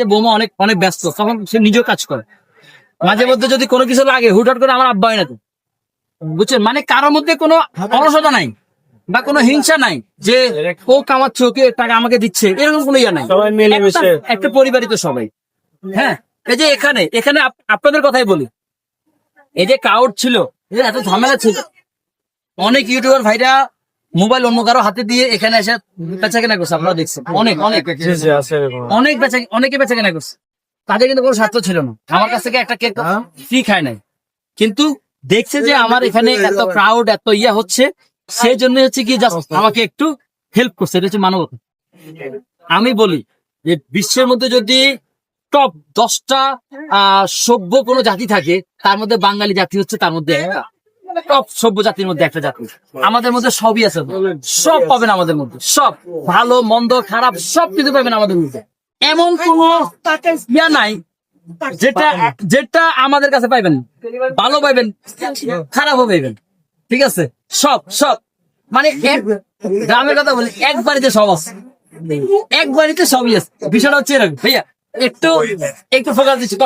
যে বৌমা অনেক অনেক ব্যস্ত, তখন সে নিজেও কাজ করে। মাঝে মধ্যে যদি কোনো কিছু লাগে হুটহাট করে আমার আব্বা হয় না তো, বুঝছেন? মানে কারোর মধ্যে কোনো অলসতা নাই বা কোনো হিংসা নাই যে ও কামাচ্ছে ওকে টাকা আমাকে দিচ্ছে, এরকম কোনো ইয়া নাই। সবাই মিলেমিশে একটা পরিবারই তো সবাই। হ্যাঁ, এই যে এখানে এখানে আপনাদের কথাই বলি, এই যে ক্রাউড ছিল, এই যে এত ঝামেলা ছিল, অনেক ইউটিউবার ভাইরা মোবাইল অন্য কারো হাতে দিয়ে এখানে এসে বেচা কেনা করছে, আপনারা দেখছেন। অনেক অনেক জি জি আছে এরকম। অনেকে বেচা কেনা করছে, তাদের কিন্তু কোনো স্বার্থ ছিল না। আমার কাছ থেকে একটা কেক ফ্রি খায় নাই, কিন্তু দেখছে যে আমার এখানে এত ক্রাউড এত ইয়া হচ্ছে, সেই জন্য হচ্ছে কি জাস্ট আমাকে একটু হেল্প করছে। এটা হচ্ছে মানবতা। আমি বলি যে বিশ্বের মধ্যে যদি টপ 10টা সভ্য কোনো জাতি থাকে, তার মধ্যে বাঙালি জাতি হচ্ছে তার মধ্যে একটা টপ সভ্য জাতির মধ্যে একটা জাতি। আমাদের মধ্যে সবই আছে, সব পাবেন আমাদের মধ্যে, সব ভালো মন্দ খারাপ সব কিছু পাবেন আমাদের মধ্যে। এমন কোন ইয়া নাই যেটা যেটা আমাদের কাছে পাইবেন, ভালো পাইবেন খারাপও পাইবেন, ঠিক আছে? সব সব মানে গ্রামের কথা বলি, এক বাড়িতে সব আছে, এক বাড়িতে সবই আছে। বিষয়টা হচ্ছে এরকম। ভাইয়া একটু একটু ফোকাস দিচ্ছি,